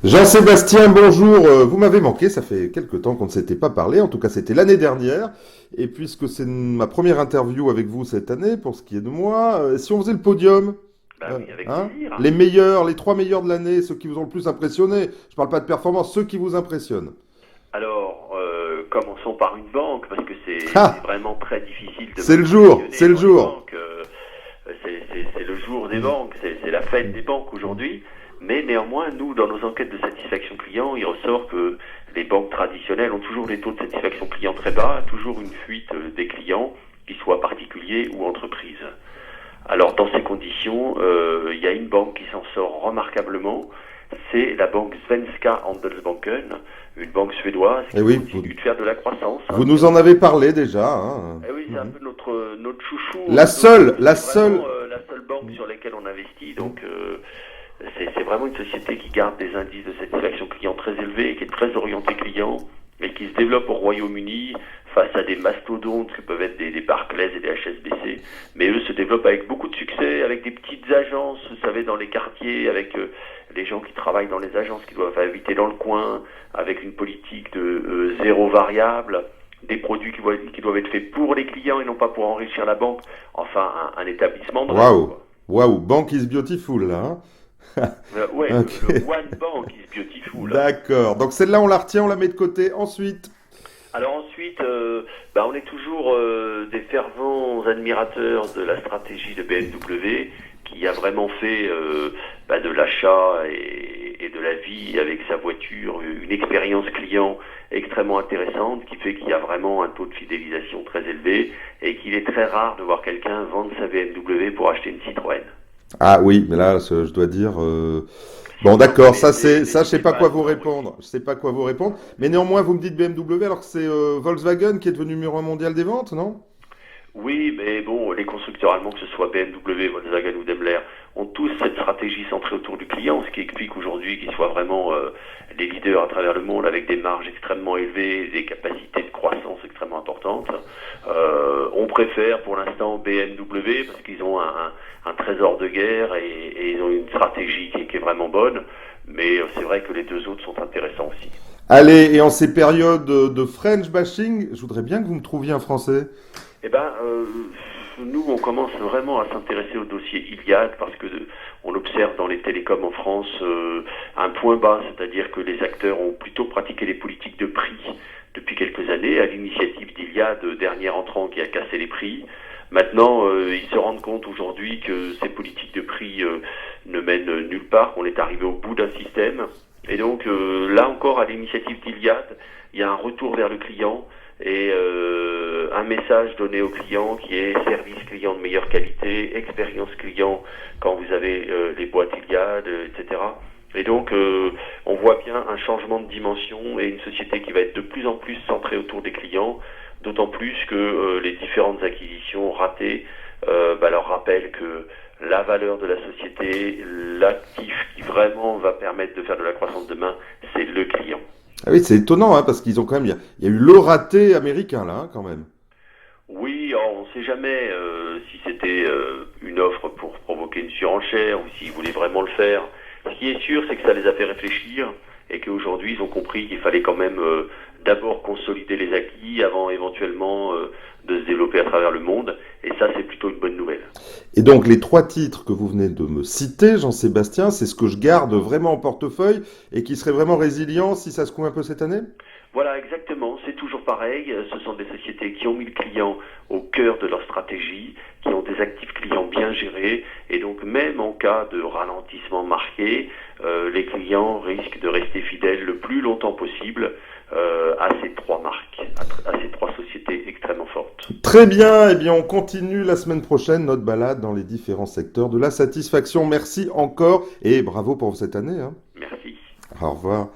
Jean-Sébastien, bonjour. Vous m'avez manqué, ça fait quelque temps qu'on ne s'était pas parlé. En tout cas, c'était l'année dernière. Et puisque c'est ma première interview avec vous cette année, pour ce qui est de moi, si on faisait le podium, Bah oui, avec hein, plaisir. les meilleurs, les trois meilleurs de l'année, ceux qui vous ont le plus impressionné. Je parle pas de performance, ceux qui vous impressionnent. Alors, commençons par une banque, parce que c'est Ah, vraiment très difficile de c'est le jour, m'impressionner c'est le dans les jour. banques. C'est le jour des banques, c'est la fête des banques aujourd'hui. Mais néanmoins, nous, dans nos enquêtes de satisfaction client, il ressort que les banques traditionnelles ont toujours des taux de satisfaction client très bas, toujours une fuite des clients, qu'ils soient particuliers ou entreprises. Alors, dans ces conditions, il y a une banque qui s'en sort remarquablement, c'est la banque Svenska Handelsbanken, une banque suédoise Eh qui oui, continue de faire de la croissance, vous hein. nous en avez parlé déjà, hein. Eh oui, c'est un peu notre chouchou. La seule, la C'est vraiment seule. la seule banque sur laquelle on investit. Donc, c'est vraiment une société qui garde des indices de satisfaction client très élevés, qui est très orientée client et qui se développe au Royaume-Uni face à des mastodontes que peuvent être des Barclays et des HSBC. Mais eux se développent avec beaucoup de succès, avec des petites agences, vous savez, dans les quartiers, avec les gens qui travaillent dans les agences qui doivent habiter dans le coin, avec une politique de zéro variable, des produits qui doivent être faits pour les clients et non pas pour enrichir la banque. Enfin, un établissement de rêve, Waouh, quoi. waouh, bank is beautiful là, hein. Ouais, le Ok. One Bank is beautiful. D'accord. Donc celle-là, on la retient, on la met de côté. Ensuite. Alors ensuite, on est toujours des fervents admirateurs de la stratégie de BMW qui a vraiment fait de l'achat et de la vie avec sa voiture une expérience client extrêmement intéressante qui fait qu'il y a vraiment un taux de fidélisation très élevé et qu'il est très rare de voir quelqu'un vendre sa BMW pour acheter une Citroën. Ah oui, mais là, je dois dire. Si Bon, on vend d'accord, les je sais pas quoi vous débats répondre. Je sais pas quoi vous répondre. Mais néanmoins, vous me dites BMW alors que c'est Volkswagen qui est devenu numéro un mondial des ventes, non? Oui, mais bon, les constructeurs allemands, que ce soit BMW, Volkswagen ou Daimler, ont tous cette stratégie centrée autour du client, ce qui explique aujourd'hui qu'ils soient vraiment les leaders à travers le monde avec des marges extrêmement élevées, des capacités de croissance extrêmement importantes. On préfère pour l'instant BMW parce qu'ils ont un trésor de guerre et ils ont une stratégie qui est vraiment bonne, mais c'est vrai que les deux autres sont intéressants aussi. Allez, et en ces périodes de French bashing, je voudrais bien que vous me trouviez un Français. Eh ben, nous, on commence vraiment à s'intéresser au dossier Iliad parce que on observe dans les télécoms en France un point bas, c'est-à-dire que les acteurs ont plutôt pratiqué les politiques de prix depuis quelques années, à l'initiative d'Iliad, dernier entrant qui a cassé les prix. Maintenant, ils se rendent compte aujourd'hui que ces politiques de prix ne mènent nulle part, qu'on est arrivé au bout d'un système. Et donc, là encore, à l'initiative d'Iliad, il y a un retour vers le client et un message donné au client qui est service client de meilleure qualité, expérience client quand vous avez les boîtes Iliad, etc. Et donc, on voit bien un changement de dimension et une société qui va être de plus en plus centrée autour des clients, d'autant plus que les différentes acquisitions ratées leur rappellent que la valeur de la société, l'actif qui vraiment va permettre de faire de la croissance demain, c'est le client. Ah oui, c'est étonnant, hein, parce qu'ils ont quand même, il y a eu le raté américain là, hein, quand même. Oui, alors, on ne sait jamais si c'était une offre pour provoquer une surenchère ou s'ils voulaient vraiment le faire. Ce qui est sûr, c'est que ça les a fait réfléchir et qu'aujourd'hui, ils ont compris qu'il fallait quand même d'abord consolider les acquis avant éventuellement de se développer à travers le monde. Et ça, c'est plutôt une bonne nouvelle. Et donc les trois titres que vous venez de me citer, Jean-Sébastien, c'est ce que je garde vraiment en portefeuille et qui serait vraiment résilient si ça se coule un peu cette année? Voilà, exactement. C'est toujours pareil. Ce sont des sociétés qui ont mis le client au cœur de leur stratégie, qui ont des actifs clients bien gérés, et donc même en cas de ralentissement marqué, les clients risquent de rester fidèles le plus longtemps possible à ces trois marques, à ces trois sociétés extrêmement fortes. Très bien, eh bien on continue la semaine prochaine notre balade dans les différents secteurs de la satisfaction. Merci encore et bravo pour cette année, hein. Merci. Au revoir.